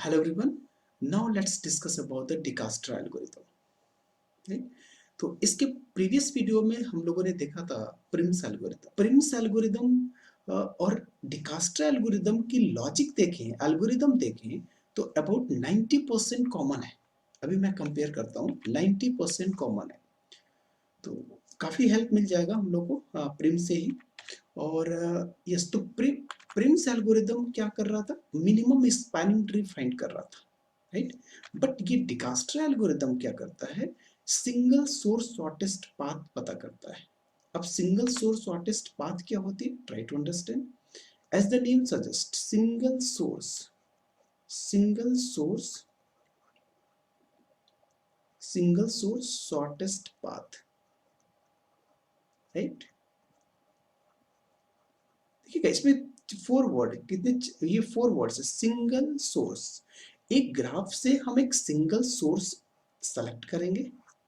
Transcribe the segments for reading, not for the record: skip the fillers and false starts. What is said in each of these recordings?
Hello everyone. Now let's discuss about the Dijkstra algorithm. Right? तो इसके previous video में हम लोगों ने देखा था प्रिम्स एल्गोरिथम। प्रिम्स एल्गोरिथम और डिकास्ट्रा एल्गोरिथम की लॉजिक देखें, एल्गोरिथम देखें तो अबाउट 90% कॉमन है। अभी मैं कंपेयर करता हूँ, 90% कॉमन है, तो काफ़ी हेल्प मिल जाएगा हम लोग को प्रिम से ही। और यस, तो प्रिम्स एल्गोरिथम क्या कर रहा था, मिनिमम स्पैनिंग ट्री फाइंड कर रहा था, राइट। बट ये डिकास्ट्रा एल्गोरिथम क्या करता है, सिंगल सोर्स शॉर्टेस्ट पाथ पता करता है। अब सिंगल सोर्स शॉर्टेस्ट पाथ क्या होती है, try to understand. As the name suggest, single source shortest path, right. देखिएगा इसमें 4 वर्ड, कितने, ये 4 वर्ड्स है। सिंगल सोर्स, एक ग्राफ से हम एक सिंगल सोर्स सेलेक्ट करेंगे,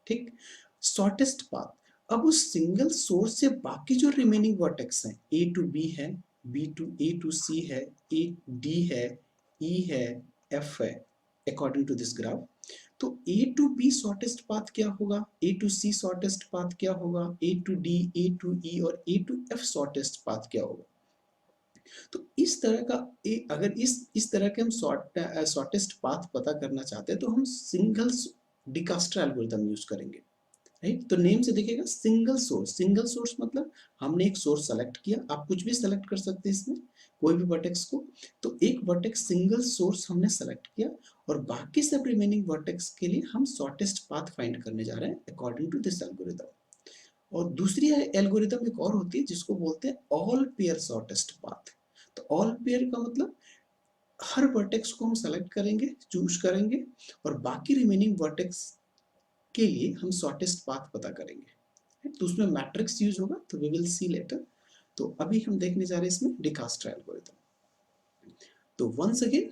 ठीक। शॉर्टेस्ट पाथ, अब उस सिंगल सोर्स से बाकी जो रिमेनिंग वर्टेक्स हैं, ए टू बी है, बी टू ए टू सी है, ए डी है, ई है, एफ है, अकॉर्डिंग टू दिस ग्राफ। तो A to B shortest path क्या होगा, A to C shortest path क्या होगा, A to D, A to E और A to F shortest path क्या होगा। तो इस तरह का अगर इस तरह के हम शॉर्टेस्ट पाथ पता करना चाहते हैं तो हम सिंगल डिकास्ट्रा एल्गोरिथम यूज करेंगे, राइट। तो नेम से देखिएगा सिंगल सोर्स मतलब हमने एक सोर्स सेलेक्ट किया, आप कुछ भी सेलेक्ट कर सकते हैं इसमें, कोई भी वर्टेक्स को। तो एक वर्टेक्स सिंगल सोर्स हमने सेलेक्ट किया और बाकी सब रिमेनिंग वर्टेक्स के लिए हम शॉर्टेस्ट पाथ फाइंड करने जा रहे हैं अकॉर्डिंग टू दिस एल्गोरिथम। और दूसरी एल्गोरिथम एक और होती है जिसको बोलते हैं ऑल पेयर शॉर्टेस्ट पाथ। तो ऑल पेयर का मतलब हर वर्टेक्स को हम सेलेक्ट करेंगे, चूज करेंगे और बाकी रिमेनिंग वर्टेक्स के लिए हम शॉर्टेस्ट पाथ पता करेंगे। तो उसमें मैट्रिक्स यूज होगा, तो वी विल सी लेटर। तो अभी हम देखने जा रहे हैं इसमें डिकास्ट्रा एल्गोरिथम। तो वंस अगेन,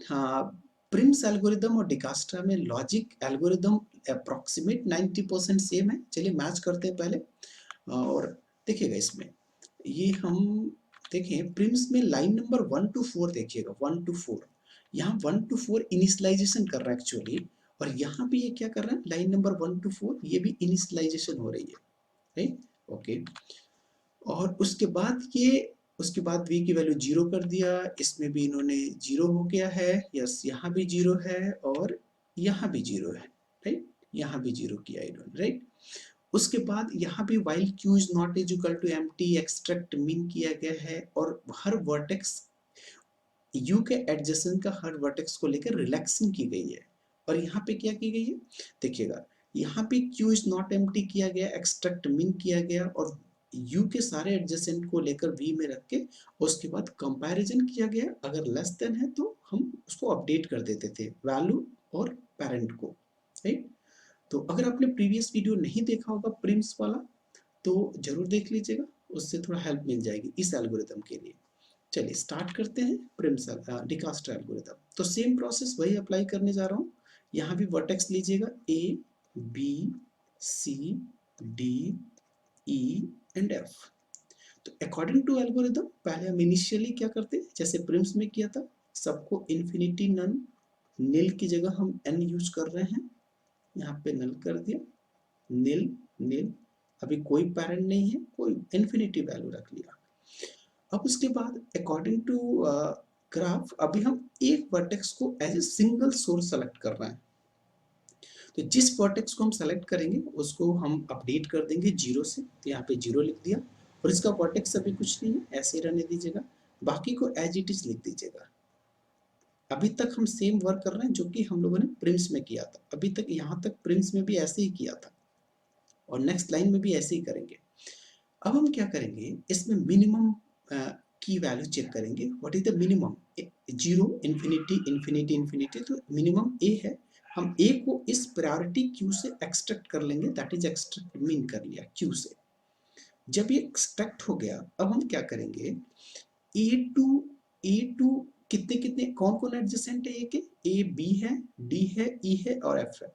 प्रिम्स एल्गोरिथम और डिकास्ट्रा में लॉजिक एल्गोरिथम अप्रोक्सीमेट 90% सेम है। चलिए मैच करते हैं पहले। और देखिएगा इसमें ये हम देखें, प्रिम्स में लाइन नंबर 1 to 4 देखिएगा, 1 to 4, यहाँ 1 to 4 इनिशियलाइजेशन कर रहा है एक्चुअली। और यहाँ पे ये क्या कर रहा है, लाइन नंबर 1 to 4 ये भी इनिशियलाइजेशन हो रही है, राइट, ओके। और उसके बाद v की वैल्यू 0 कर दिया, इसमें भी इन्होंने 0 हो गया है, यस, यहाँ भी 0 है और यहाँ भी 0 है, राइट, यहाँ भी 0 किया इन्होंने, राइट। उसके बाद यहाँ भी while q is not is equal to empty extract mean किया गया है और हर वर्टेक्स u के एडजेसेंट का हर वर्टेक्स को लेकर रिलैक्सिंग की गई है। और यहाँ पे क्या की गई है, देखिएगा यहाँ पे q is not empty किया गया, एक्सट्रैक्ट मीन किया गया और u के सारे एडजेसेंट को लेकर v में रख के उसके बाद कंपैरिजन किया गया। अगर लेस देन है तो हम उसको अपडेट कर देते थे वैल्यू और पेरेंट को, राइट। तो अगर आपने प्रीवियस वीडियो नहीं देखा होगा प्रिम्स वाला तो जरूर देख लीजिएगा, उससे थोड़ा हेल्प मिल जाएगी इस एल्गोरिथम के लिए। चलिए स्टार्ट करते हैं प्रिम्स डिकास्ट्रा एल्गोरिथम। तो सेम प्रोसेस वही अप्लाई करने जा रहा हूँ। यहाँ भी वर्टेक्स लीजिएगा, A B C D E and F. तो अकॉर्डिंग टू एल्गोरिथम पहले हम इनिशियली क्या करते हैं, जैसे प्रिम्स में किया था, सबको इन्फिनिटी नन, नील की जगह हम एन यूज कर रहे हैं, यहाँ पे नल कर दिया, नील नील, अभी कोई पैरेंट नहीं है, कोई इन्फिनिटी वैल्यू रख लिया। अब उसके बाद अकॉर्डिंग टू ग्राफ अभी हम एक वर्टेक्स को as A single source select कर रहे हैं। तो जिस वर्टेक्स को हम सेलेक्ट करेंगे उसको हम अपडेट कर देंगे 0 से, तो यहाँ पे 0 लिख दिया और इसका वर्टेक्स अभी कुछ नहीं है, ऐसे रहने दीजिएगा, बाकी को एज इट इज लिख दीजिएगा। अभी तक हम सेम वर्क कर रहे हैं जो कि हम लोगों ने प्रिम्स में किया था, अभी तक यहाँ तक प्रिम्स में भी ऐसे ही किया था और नेक्स्ट लाइन में भी ऐसे ही करेंगे। अब हम क्या करेंगे, इसमें मिनिमम की वैल्यू चेक करेंगे, what is the minimum, 0 infinity infinity infinity, तो मिनिमम ए है। हम ए को इस प्रायोरिटी क्यू से एक्सट्रैक्ट कर लेंगे, दैट इज एक्सट्रैक्ट मीन कर लिया क्यू से। जब ये एक्सट्रैक्ट हो गया अब हम क्या करेंगे, ए टू कितने कितने कौन कौन एडजेसेंट है, ए के, ए बी है, डी है, ई है और एफ है।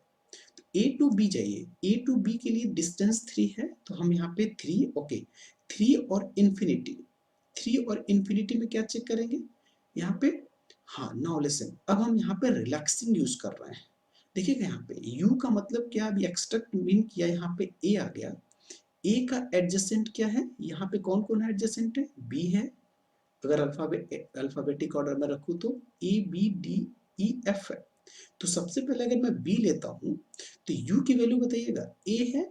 ए टू बी जाइए, ए टू बी के लिए डिस्टेंस 3 है, तो हम यहाँ पे 3, ओके, 3 और इन्फिनिटी, 3 और इन्फिनिटी में क्या चेक करेंगे, यहाँ पे हाँ नाउ लिसन, अब हम यहाँ पे रिलैक्सिंग यूज कर रहे हैं। देखिएगा यहाँ पे यू का मतलब क्या, अभी एक्सट्रैक्ट मीन किया, यहाँ पे ए आ गया। ए का एडजेसेंट क्या है, यहाँ पे कौन कौन एडजेसेंट है, बी है। अगर अल्फाबेटिक ऑर्डर में रखूँ तो A B D E F है। तो सबसे पहले अगर मैं बी लेता हूँ तो यू की वैल्यू बताइएगा ए है,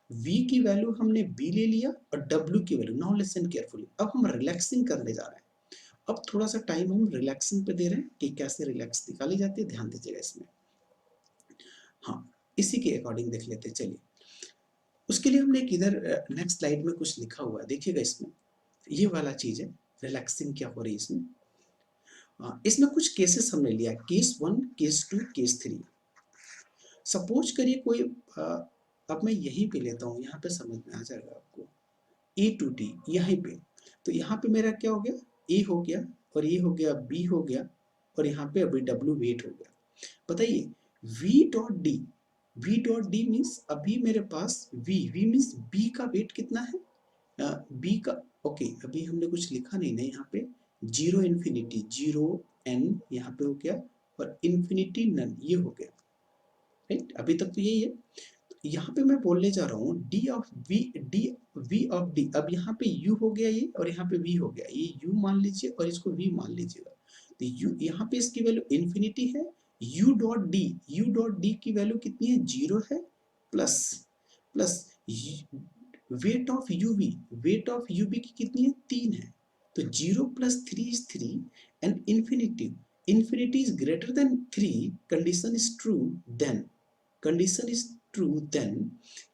वी की वैल्यू हमने बी ले लिया और डब्ल्यू की वैल्यू। नाउ लिसन केयरफुली, अब हम रिलैक्सिंग करने जा रहे हैं। अब थोड़ा सा टाइम हम रिलैक्सिंग पे दे रहे हैं कि कैसे रिलैक्स निकाली जाती है, ध्यान दीजिएगा इसमें। हाँ, इसी के अकॉर्डिंग देख लेते हैं, चलिए। उसके लिए हमने एक इधर नेक्स्ट स्लाइड में कुछ लिखा हुआ है, देखिएगा इसमें ये वाला चीज है, रिलैक्सिंग क्या हो रही है इसमें। इसमें कुछ केसेस हमने लिया, केस 1, केस 2, केस 3। सपोज करिए कोई अब मैं यहीं पे लेता हूँ, यहाँ पे समझ में आ जाएगा आपको, ए टू डी यहीं पे। तो यहाँ पे मेरा क्या हो गया, ए हो गया और ये हो गया, बी हो गया और यहाँ पे अभी डब्ल्यू वेट हो गया। बताइए V dot D, V dot D means अभी मेरे पास वी मीन्स बी का वेट कितना है, बी का, ओके अभी हमने कुछ लिखा नहीं ना यहाँ पे, जीरो इन्फिनिटी, जीरो एन यहाँ पे हो गया और इन्फिनिटी नन ये हो गया, राइट। अभी तक तो यही है। यहाँ पे मैं बोलने जा रहा हूँ D of V, D V of D. अब यहाँ पे यू हो गया ये और यहाँ पे वी हो गया, ये यू मान लीजिए और इसको वी मान लीजिएगा। तो यू यहाँ पे इसकी वैल्यू इन्फिनिटी है। U dot D, U dot D की वैल्यू कितनी है, जीरो है, plus plus weight of UV, weight of UV की कितनी है, 3 है। तो 0 plus 3 is 3 and infinity, infinity is greater than 3, condition is true, then condition is true, then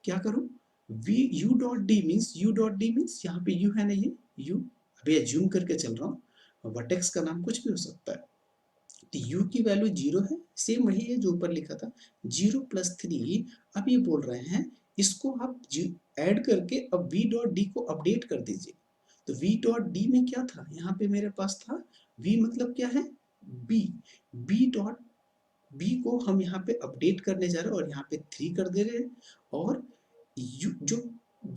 क्या करूं, v u dot d means, u dot d means यहाँ पे u है ना, ये u अभी एज्यूम करके चल रहा हूँ, वर्टेक्स का नाम कुछ भी हो सकता है। तो u की वैल्यू 0 है, सेम वही है जो ऊपर लिखा था, 0 प्लस 3। अब ये बोल रहे हैं इसको आप ऐड करके अब v डॉट d को अपडेट कर दीजिए। तो v डॉट d में क्या था, यहाँ पे मेरे पास था v मतलब क्या है, b, b डॉट b को हम यहाँ पे अपडेट करने जा रहे हैं और यहाँ पे 3 कर दे रहे हैं। और u जो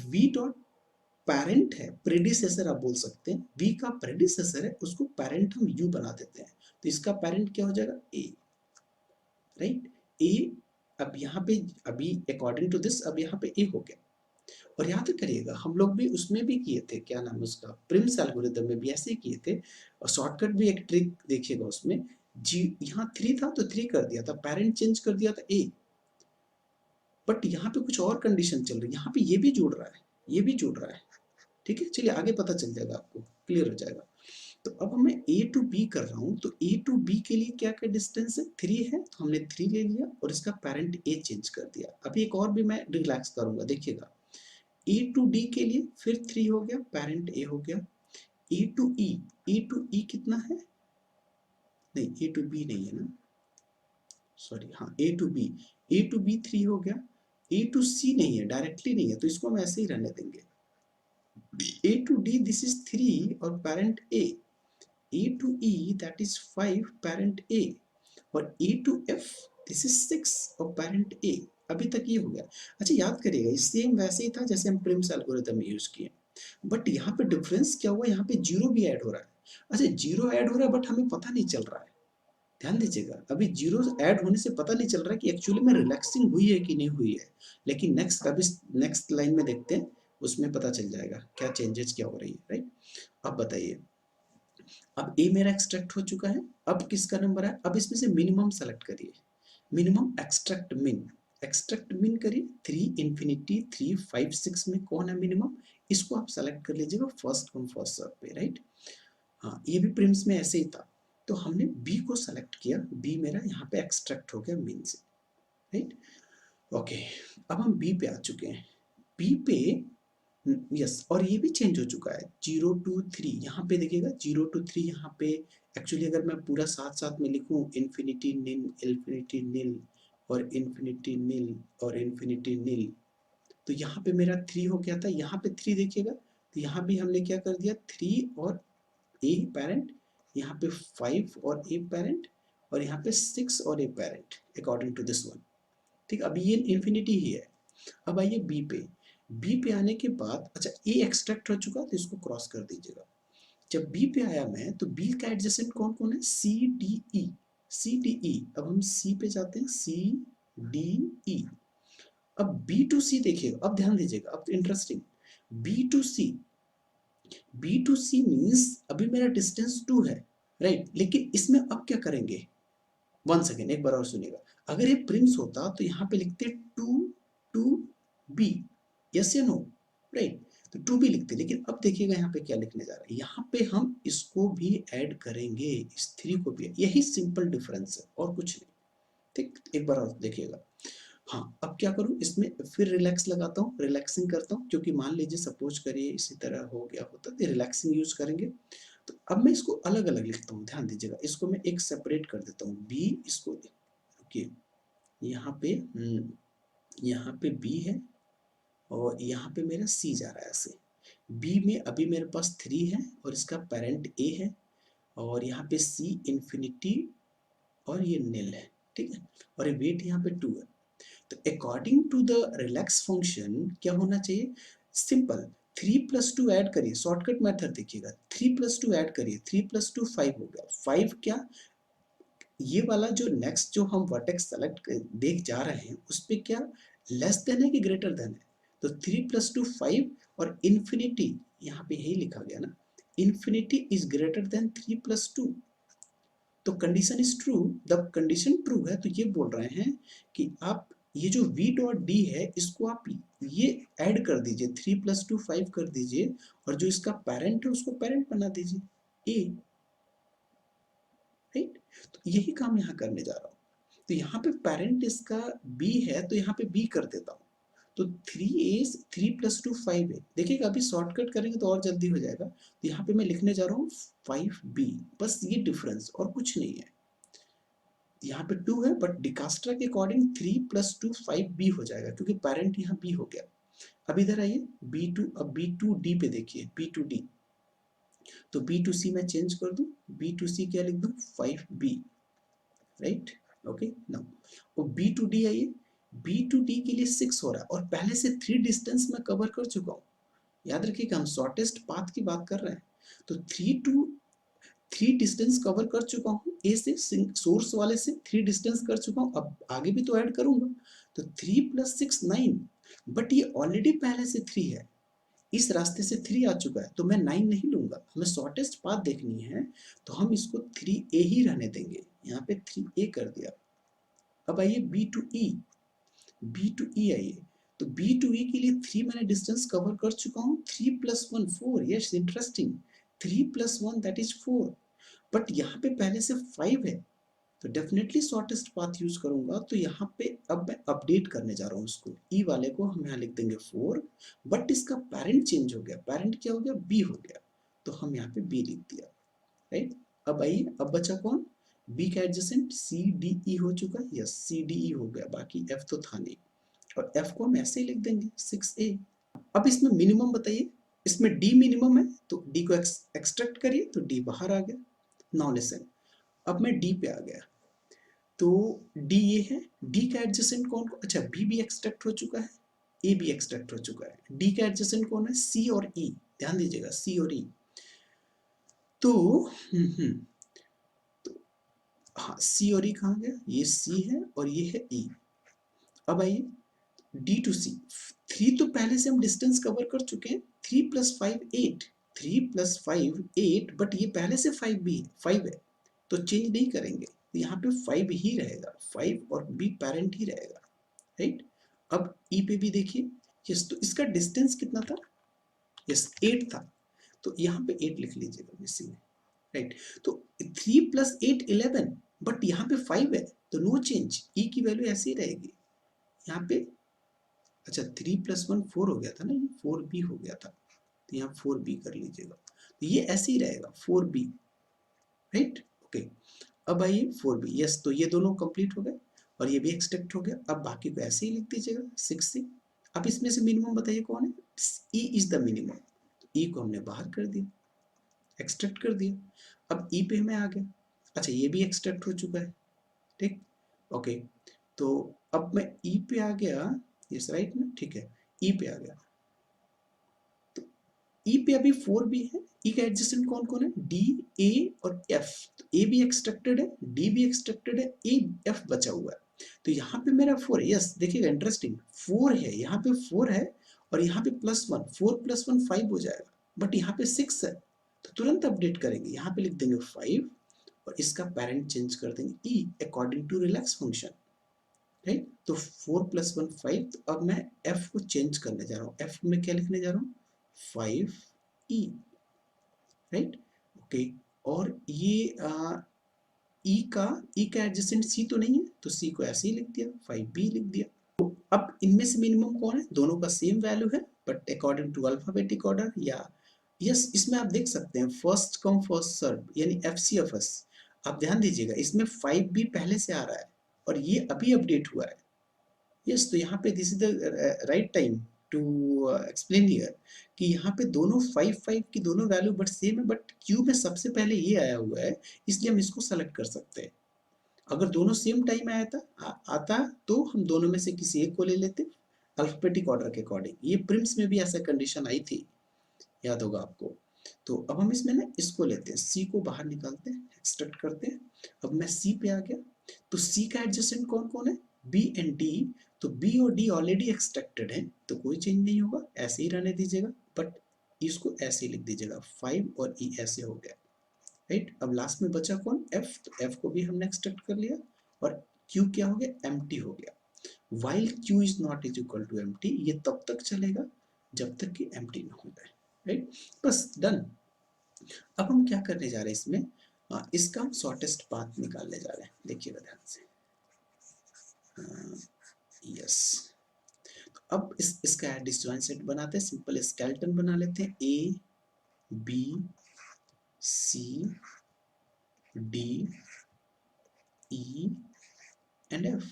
v डॉट पेरेंट है, प्रेडिसेसर आप बोल सकते हैं, v का प्रेडिसेसर है उसको पेरेंट हम u बना देते हैं। तो इसका पेरेंट क्या हो जाएगा, a, राइट। a अब यहाँ पे अभी अकॉर्डिंग टू दिस अब यहाँ पे a हो गया। और याद करिएगा हम लोग भी उसमें भी किए थे, क्या नाम है उसका, प्रिम्स एल्गोरिथम में भी ऐसे ही किए थे। और शॉर्टकट भी एक ट्रिक देखिएगा उसमें, जी यहाँ 3 था तो 3 कर दिया था, पेरेंट चेंज कर दिया था a। बट यहाँ पे कुछ और कंडीशन चल रही है, यहाँ पे ये भी जुड़ रहा है, ये भी जुड़ रहा है, ठीक है। चलिए आगे पता चल जाएगा आपको, क्लियर हो जाएगा। तो अब मैं a टू b कर रहा हूँ, तो a टू b के लिए क्या क्या डिस्टेंस है, 3 है, तो हमने 3 ले लिया और इसका पेरेंट a चेंज कर दिया। अभी एक और भी मैं रिलैक्स करूंगा, देखिएगा ए टू डी के लिए फिर 3 हो गया, पेरेंट ए हो गया। ए टू ई, ए टू ई कितना है, नहीं ए टू बी नहीं है ना, सॉरी, हाँ A to B, A to B 3 हो गया। ए टू सी नहीं है, डायरेक्टली नहीं है, तो इसको हम ऐसे ही रहने देंगे। A to D this is 3 और parent A, A to E that is 5 parent A, और A to F this is 6 और पेरेंट ए। अभी तक ये हो गया। अच्छा याद करिएगा सेम वैसे ही था जैसे हम प्रिम्स एल्गोरिथम में यूज किए, बट यहाँ पे डिफरेंस क्या हुआ, यहाँ पे जीरो भी ऐड हो रहा है। अच्छा जीरो ऐड हो रहा है बट हमें पता नहीं चल रहा है, ध्यान दीजिएगा, अभी जीरो ऐड होने से पता नहीं चल रहा है कि एक्चुअली में रिलैक्सिंग हुई है कि नहीं हुई है। लेकिन नेक्स्ट अभी नेक्स्ट लाइन में देखते हैं, उसमें पता चल जाएगा क्या चेंजेस क्या हो रही है, राइट। अब बताइए, अब ए मेरा एक्सट्रैक्ट हो चुका है, अब किसका नंबर है, अब इसमें से मिनिमम सेलेक्ट करिए, मिनिमम एक्सट्रैक्ट मिन, एक्सट्रैक्ट मिन करिए, 3 इन्फिनिटी 3 5 6 में कौन है मिनिमम, इसको आप सेलेक्ट कर लीजिएगा फर्स्ट कम फर्स्ट सर्व पे, राइट। हाँ ये भी प्रिम्स में ऐसे ही था, तो हमने बी को सेलेक्ट किया, बी मेरा यहाँ पे एक्सट्रैक्ट हो गया मिन से, राइट। ओके, अब हम बी पे आ चुके हैं, बी पे यस, और ये भी चेंज हो चुका है, 0 टू 3 यहाँ पे देखिएगा, 0 टू 3 यहाँ पे एक्चुअली अगर मैं पूरा साथ साथ में लिखूं, इन्फिनिटी निल, इन्फिनिटी निल और इन्फिनिटी निल और इन्फिनिटी निल, तो यहाँ पे मेरा 3 हो गया था, यहाँ पे 3 देखिएगा, तो यहाँ भी हमने क्या कर दिया, 3 और ए पेरेंट, यहाँ पे 5 और ए पेरेंट, और यहाँ पे 6 और a parent according to this one, ठीक। अभी ये इन्फिनिटी ही है। अब आइए बी पे, बी पे आने के बाद अच्छा ए एक्सट्रैक्ट हो चुका तो इसको क्रॉस कर दीजिएगा, जब बी पे आया मैं, तो बी का एडजेसेंट कौन कौन है, सी डी ई, सी डी ई। अब हम सी पे जाते हैं, सी डी ई। अब बी टू सी देखिए, अब ध्यान दीजिएगा, अब interesting, B to C, B to C means अभी मेरा डिस्टेंस 2 है, राइट, लेकिन इसमें अब क्या करेंगे, वन सेकेंड एक बार और सुनिएगा। अगर ये प्रिंस होता तो यहाँ पे लिखते टू टू बी, यस या नो, राइट, तो टू बी लिखते, लेकिन अब देखिएगा यहाँ पे क्या लिखने जा रहा है, यहाँ पे हम इसको भी ऐड करेंगे, इस 3 को भी, यही सिंपल डिफरेंस है और कुछ नहीं, ठीक, एक बार और देखिएगा। हाँ, अब क्या करूँ, इसमें फिर रिलैक्स लगाता हूँ, रिलैक्सिंग करता हूँ, क्योंकि मान लीजिए सपोज करिए इसी तरह हो गया होता तो रिलैक्सिंग यूज करेंगे। तो अब मैं इसको अलग अलग लिखता हूँ, ध्यान दीजिएगा, इसको मैं एक सेपरेट कर देता हूँ, बी, इसको रुकिए, यहाँ पे बी है और यहाँ पे मेरा सी जा रहा है ऐसे। बी में अभी मेरे पास 3 है और इसका पेरेंट ए है, और यहाँ पे सी इंफिनिटी और ये नील है, ठीक है, और ये वेट यहाँ पे 2 है। तो according to the relax function क्या होना चाहिए, सिंपल, 3+2 ऐड करिए, शॉर्टकट मेथड देखिएगा, 3+2 ऐड करिए, 3+2 5 हो गया, 5 क्या, ये वाला जो नेक्स्ट जो हम वर्टेक्स सेलेक्ट देख जा रहे हैं उस पे क्या लेस देन है कि ग्रेटर देन है, तो 3+2 5, और इन्फिनिटी यहाँ पे यही लिखा गया ना, इन्फिनिटी इज ग्रेटर देन 3+2, तो condition is true, the condition true है, तो ये बोल रहे हैं कि आप ये जो v डॉट डी है इसको आप ये ऐड कर दीजिए, 3+2 5 कर दीजिए, और जो इसका पेरेंट है उसको पेरेंट बना दीजिए a, राइट, तो यही काम यहाँ करने जा रहा हूँ। तो यहाँ पे पेरेंट इसका b है तो यहाँ पे b कर देता हूँ, तो 3a 3+2 5 है, देखिएगा अभी शॉर्टकट करेंगे तो और जल्दी हो जाएगा, तो यहाँ पे मैं लिखने जा रहा हूँ 5b, बस ये डिफरेंस और कुछ नहीं है, यहाँ पे 2 है बट डिकास्ट्रा के अकॉर्डिंग 3+2 5b हो जाएगा, क्योंकि पेरेंट यहाँ b हो गया। अब इधर आइए b2, अब b2d पे देखिए, b2d, तो b2c मैं चेंज कर दूं, b2c क्या लिख दूं, 5b, राइट, ओके नाउ, और b2d आइए, b2d के लिए 6 हो रहा है, और पहले से 3 डिस्टेंस मैं कवर कर चुका हूँ, याद रखिएगा हम शॉर्टेस्ट पाथ की बात कर रहे हैं, तो 3 डिस्टेंस कवर कर चुका हूँ, ए से सोर्स वाले से 3 डिस्टेंस कर चुका हूँ, अब आगे भी तो ऐड करूंगा, तो 3+6 9, बट ये ऑलरेडी पहले से 3 है, इस रास्ते से 3 आ चुका है, तो मैं 9 नहीं लूंगा, हमें शॉर्टेस्ट पाथ देखनी है, तो हम इसको 3a ही रहने देंगे, यहाँ पे 3a कर दिया। अब आइए b2e, b2e आइए, तो b2e के लिए 3 मैंने डिस्टेंस कवर कर चुका हूँ, 3+1 4, yes interesting, 3+1 that is 4, but यहाँ पे पहले से 5 है, तो डेफिनेटली शॉर्टेस्ट पाथ यूज करूंगा, तो यहाँ पे अब मैं अपडेट करने जा रहा हूँ इसको, ई वाले को हम यहाँ लिख देंगे 4, बट इसका पेरेंट चेंज हो गया, पेरेंट क्या हो गया, बी हो गया, तो हम यहाँ पे बी लिख दिया, राइट। अब आइए, अब बचा कौन, बी का एडजेसेंट सी डी ई हो चुका है, यस सी डी ई हो गया, बाकी एफ तो था नहीं, और एफ को हम ऐसे ही लिख देंगे 6a। अब इसमें मिनिमम बताइए, इसमें डी मिनिमम है तो डी को एक्सट्रैक्ट करिए, तो डी बाहर आ गया। नाउ लिसन, अब मैं डी पे आ गया, तो डी ये है, डी का एडजेसेंट कौन, अच्छा बी भी एक्सट्रैक्ट हो चुका है, ए भी एक्सट्रैक्ट हो चुका है, डी का एडजेसेंट कौन है, सी और ई, ध्यान दीजिएगा सी और ई, तो तो हाँ सी और ई कहाँ गया, ये सी है और ये है ई। अब आइए डी टू सी, 3 तो पहले से हम डिस्टेंस कवर कर चुके हैं, 3+5 8, 3+5 8, बट ये पहले से 5 है, तो चेंज नहीं करेंगे, तो यहाँ पे 5 ही रहेगा, 5 और बी पेरेंट ही रहेगा, राइट। अब ई पे भी देखिए, यस, तो इसका डिस्टेंस कितना था, यस 8 था, तो यहाँ पे 8 लिख लीजिएगा मिसिंग, राइट, तो 3+8 11, बट यहाँ पे 5 है, तो नो चेंज, ई की वैल्यू ऐसी रहेगी, यहाँ पे अच्छा 3+1 4 हो गया था ना, ये 4b हो गया था, तो यहाँ 4b कर लीजिएगा, तो ये ऐसे ही रहेगा 4b, राइट, ओके। अब आइए 4b, यस, तो ये दोनों कंप्लीट हो गए और ये भी एक्सट्रैक्ट हो गया, अब बाकी को ऐसे ही लिख दीजिएगा 6c। अब इसमें से मिनिमम बताइए कौन है, ई इज द मिनिमम, ई को हमने बाहर कर दिया, एक्सट्रैक्ट कर दिया, अब ई पे मैं आ गया, अच्छा ये भी एक्सट्रैक्ट हो चुका है, ठीक, ओके, तो अब मैं ई पे आ गया, यस राइट ना, ठीक है, ई पे आ गया, तो ई पे अभी 4 भी है, ई का एडजेसेंट कौन कौन है, डी, ए और एफ। तो ए भी एक्सट्रैक्टेड है, डी भी एक्सट्रैक्टेड है, ए एफ बचा हुआ है। तो यहाँ पे मेरा 4 है, यस देखिएगा इंटरेस्टिंग 4 है, यहाँ पे 4 है और यहाँ पे +1, 4 + 1 5 हो जाएगा, बट यहाँ पे 6 है, तो तुरंत अपडेट करेंगे, यहाँ पे लिख देंगे 5 और इसका पेरेंट चेंज कर देंगे E according to relax function, right. तो 4 + 1 5, तो अब मैं एफ को चेंज करने जा रहा हूँ, एफ में क्या लिखने जा रहा हूँ 5e, राइट, ओके। और ये ई का एडजेसेंट सी तो नहीं है, तो सी को ऐसे ही लिख दिया, 5b लिख दिया। तो अब इनमें से मिनिमम कौन है, दोनों का सेम वैल्यू है but according to alphabetic order, या यस इसमें आप देख सकते हैं फर्स्ट कम फर्स्ट सर्व यानी FCFS। आप ध्यान दीजिएगा इसमें 5b पहले से आ रहा है और ये अभी अपडेट हुआ है, यस। तो यहाँ पे this is the right time to explain here कि यहाँ पे दोनों 5 की दोनों वैल्यू बट सेम है, बट क्यू में सबसे पहले ये आया हुआ है, इसलिए हम इसको सेलेक्ट कर सकते हैं। अगर दोनों सेम टाइम आया था आता तो हम दोनों में से किसी एक को ले लेते अल्फाबेटिक ऑर्डर के अकॉर्डिंग। ये प्रिम्स में भी ऐसा कंडीशन आई थी, याद होगा आपको। तो अब हम इसमें ना इसको लेते हैं, सी को बाहर निकालते हैं, एक्सट्रैक्ट करते हैं। अब मैं सी पे आ गया, तो सी का एडजेसेंट कौन कौन है, बी एंड डी। तो बी और डी ऑलरेडी एक्सट्रैक्टेड है तो कोई चेंज नहीं होगा, ऐसे ही रहने दीजिएगा, बट इसको ऐसे ही लिख दीजिएगा, 5 और ई ऐसे हो गया, राइट। अब लास्ट में बचा कौन, एफ, तो एफ को भी हमने एक्सट्रैक्ट कर लिया और क्यू क्या हो गया, एम्प्टी हो गया। While queue is not is equal to empty, ये तब तक चलेगा जब तक कि एम्प्टी ना हो जाए, राइट, बस डन। अब हम क्या करने जा रहे हैं इसमें, इसका हम शॉर्टेस्ट पाथ निकालने जा रहे हैं, देखिएगा ध्यान से, यस। तो अब इसका डिसजॉइंट सेट बनाते हैं, सिंपल स्केलेटन बना लेते हैं, A B C D E and F.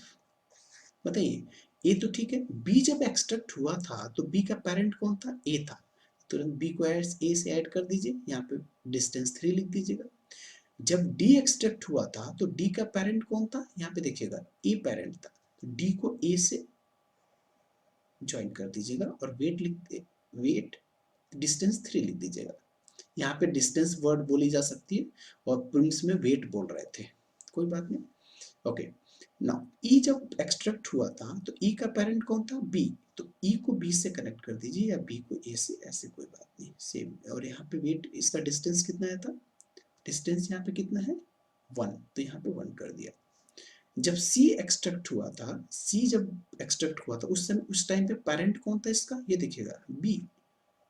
बताइए, ए तो ठीक है, बी जब एक्सट्रैक्ट हुआ था तो बी का पेरेंट कौन था, ए था, तुरंत बी को ए से ऐड कर दीजिए, यहाँ पे डिस्टेंस 3 लिख दीजिएगा। जब डी एक्सट्रैक्ट हुआ था तो डी का पेरेंट कौन था, यहाँ पे देखिएगा ए पेरेंट था, तो डी को ए से ज्वाइन कर दीजिएगा और वेट डिस्टेंस 3 लिख दीजिएगा। यहाँ पे डिस्टेंस वर्ड बोली जा सकती है और प्रिम्स में वेट बोल रहे थे, कोई बात नहीं, ओके। नाउ ई जब एक्सट्रैक्ट हुआ था तो ई का पेरेंट कौन था, बी, तो ई को बी से कनेक्ट कर दीजिए या बी को ए से, ऐसे कोई बात नहीं, सेम। और यहाँ पे वेट इसका डिस्टेंस कितना आया था, डिस्टेंस यहाँ पे कितना है 1, तो यहाँ पे 1 कर दिया। जब C एक्सट्रैक्ट हुआ था, C जब एक्सट्रैक्ट हुआ था उस समय उस टाइम पे पेरेंट कौन था इसका, ये देखिएगा B,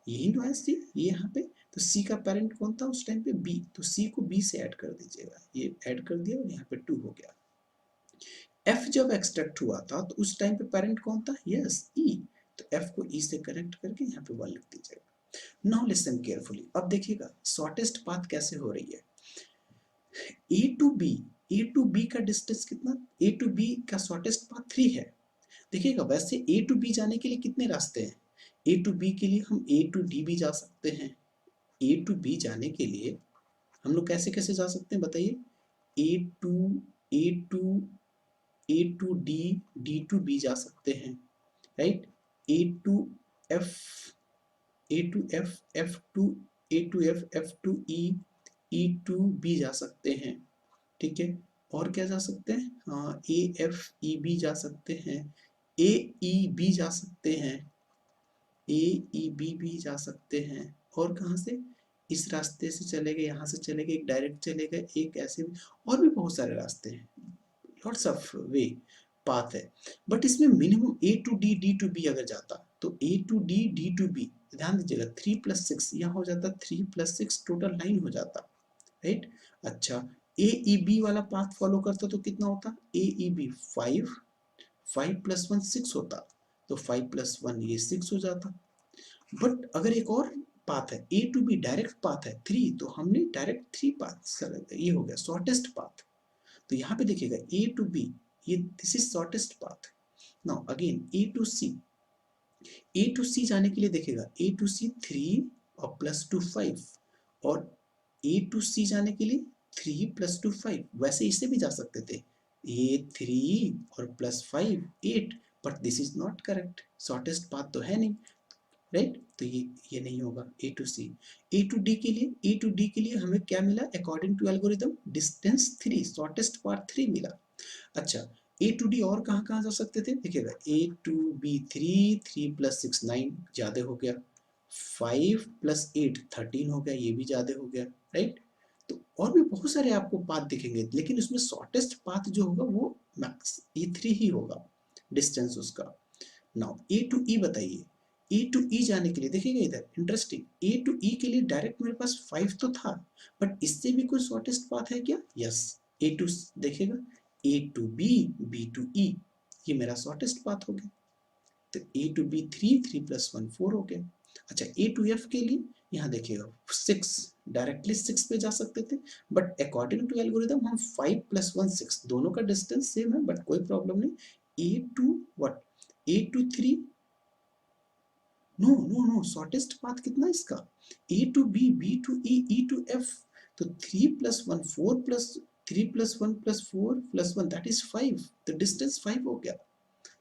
यही तो है C, ये यहाँ पे, तो C का पेरेंट कौन था उस टाइम पे B, तो C को B से ऐड कर दीजिएगा, ये ऐड कर दिया और यहाँ पे 2 हो गया। F जब एक्सट्रैक्ट हुआ था तो उस टाइम पे पेरेंट कौन था, यस E, तो F को E से कनेक्ट करके यहाँ पे 1 लिख दीजिएगा। नाउ लिसन केयरफुली, अब देखिएगा शॉर्टेस्ट पाथ कैसे हो रही है, ए टू बी का डिस्टेंस कितना, ए टू बी का शॉर्टेस्ट पाथ 3 है। देखिएगा वैसे ए टू बी जाने के लिए कितने रास्ते हैं, ए टू बी के लिए हम ए टू डी भी जा सकते हैं, ए टू बी जाने के लिए हम लोग कैसे कैसे जा सकते हैं बताइए, A to A to A to D, D to B जा सकते हैं, right, A to F, A to F, F to A to F, F to E, E to B जा सकते हैं, ठीक है। और क्या जा सकते हैं, ए एफ ई बी जा सकते हैं, ए ई बी जा सकते हैं, ए ई बी भी जा सकते हैं। और कहाँ से, इस रास्ते से चले गए, यहाँ से चले गए, एक डायरेक्ट चले गए, एक ऐसे भी, और भी बहुत सारे रास्ते हैं, लॉट्स ऑफ वे पाथ है। बट इसमें minimum A to D, D to B अगर जाता तो A to D, D to B, ध्यान दीजिएगा 3 + 6 यहाँ हो जाता, 3 + 6 टोटल 9 हो जाता, राइट। अच्छा, ए ई बी वाला पाथ फॉलो करता तो कितना होता, ए ई बी 5, 5 + 1 6 होता, तो 5 + 1 ये 6 हो जाता। बट अगर एक और पाथ है, ए टू बी डायरेक्ट पाथ है 3, तो हमने डायरेक्ट 3 पाथ, ये हो गया शॉर्टेस्ट पाथ। तो यहाँ पे देखिएगा ए टू बी, ये this is shortest path. Now again A to C, A to C जाने के लिए देखिएगा ए टू सी 3 और +2 5, और ए टू सी जाने के लिए 3 + 2 5, वैसे इसे भी जा सकते थे, ए 3 और +5 8, but this is not correct, shortest path तो है नहीं, राइट। तो ये नहीं होगा A to C. A to D के लिए, ए टू डी के लिए हमें क्या मिला, according to algorithm distance 3, shortest path 3 मिला। अच्छा, ए टू डी और कहाँ कहाँ जा सकते थे, देखिएगा ए टू बी 3, 3 प्लस 6 9 ज़्यादा हो गया, 5 प्लस 8 13 हो गया, ये भी ज़्यादा हो गया, राइट। तो और भी बहुत सारे आपको पाथ दिखेंगे, लेकिन उसमें शॉर्टेस्ट पाथ जो होगा वो मैक्स E3 ही होगा, डिस्टेंस उसका। नाउ ए टू ई बताइए, ए टू ई जाने के लिए देखिएगा इधर इंटरेस्टिंग, ए टू ई के लिए डायरेक्ट मेरे पास 5 तो था, बट इससे भी कोई शॉर्टेस्ट पाथ है क्या, यस। ए टू देखिएगा, A to B, B to ई, ये मेरा शॉर्टेस्ट पाथ हो गया। तो ए टू बी 3, 3 प्लस 1 4 हो गया। अच्छा, ए टू एफ के लिए यहाँ देखिएगा 6, डायरेक्टली 6 पे जा सकते थे, बट अकॉर्डिंग टू एल्गोरिदम हम 5 प्लस 1 6, दोनों का डिस्टेंस सेम है, बट कोई प्रॉब्लम नहीं। A to what, A to 3, no no no, shortest path कितना इसका, A to B, B to E, E to F. तो 3 plus 1 4 plus 3 plus 1 plus 4 plus 1 that is 5, तो distance 5 हो गया।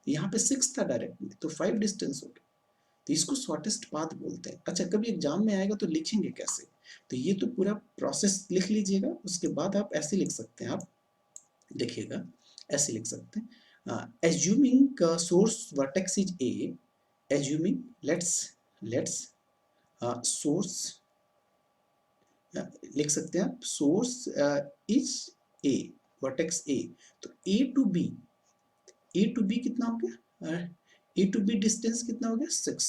यहाँ पे 6 था डायरेक्ट में, तो 5 डिस्टेंस हो गया, तो इसको शॉर्टेस्ट पाथ बोलते हैं। अच्छा, कभी एग्जाम में आएगा तो लिखेंगे कैसे, तो ये तो पूरा प्रोसेस लिख लीजिएगा, उसके बाद आप ऐसे लिख सकते हैं, आप देखिएगा ऐसे लिख सकते हैं, assuming source vertex is A, assuming let's source, लिख सकते हैं आप source is A, vertex A. तो A to B, A to B कितना हो गया, ए टू बी डिस्टेंस कितना हो गया 6,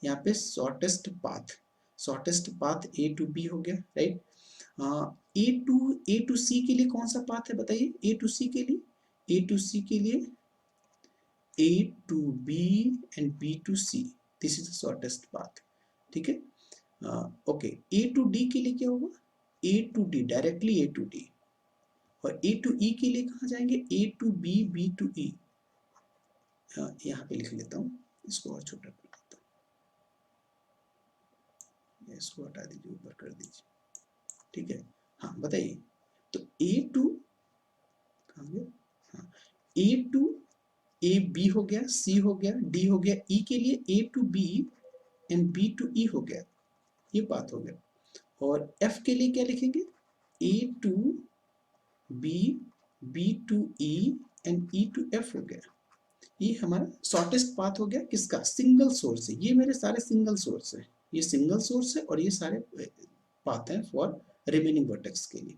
यहाँ पे shortest path A to B हो गया, राइट। ए टू सी के लिए कौन सा पाथ है बताइए, ए टू सी के लिए, ए टू सी के लिए A to B and B to C, this is the shortest path, ठीक है। ओके, A to D के लिए क्या होगा, A to D, directly A to D, और A to E के लिए कहाँ जाएंगे, A to B, B to E। यहाँ पे लिख लेता हूँ, इसको और छोटा कर लेता हूँ, इसको हटा दीजिए, ऊपर कर दीजिए, ठीक है। हाँ बताइए, तो A to कहाँ गया, हाँ A to ए बी हो गया, सी हो गया, डी हो गया, ई के लिए A to B and B to E हो गया, ये बात हो गया। और एफ के लिए क्या लिखेंगे, A to B, B to E and E to F हो गया। ये हमारा शॉर्टेस्ट पाथ हो गया, किसका, सिंगल सोर्स है, ये मेरे सारे सिंगल सोर्स है, ये सिंगल सोर्स है, और ये सारे पाथ हैं फॉर रिमेनिंग वर्टेक्स के लिए।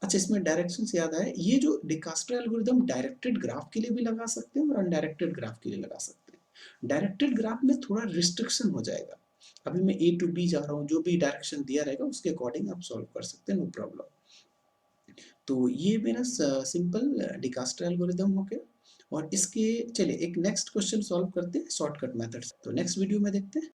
अच्छा, इसमें डायरेक्शन से याद आया, ये जो डिकास्ट्रा एल्गोरिदम डायरेक्टेड ग्राफ के लिए भी लगा सकते हैं और अनडायरेक्टेड ग्राफ के लिए लगा सकते हैं। डायरेक्टेड ग्राफ में थोड़ा रिस्ट्रिक्शन हो जाएगा, अभी मैं ए टू बी जा रहा हूँ, जो भी डायरेक्शन दिया रहेगा उसके अकॉर्डिंग आप सॉल्व कर सकते हैं, नो प्रॉब्लम। तो ये मेरा सिंपल डिकास्ट्रा एल्गोरिदम हो गया, और इसके चलिए एक नेक्स्ट क्वेश्चन सॉल्व करते हैं शॉर्टकट मेथड से, तो नेक्स्ट वीडियो में देखते हैं।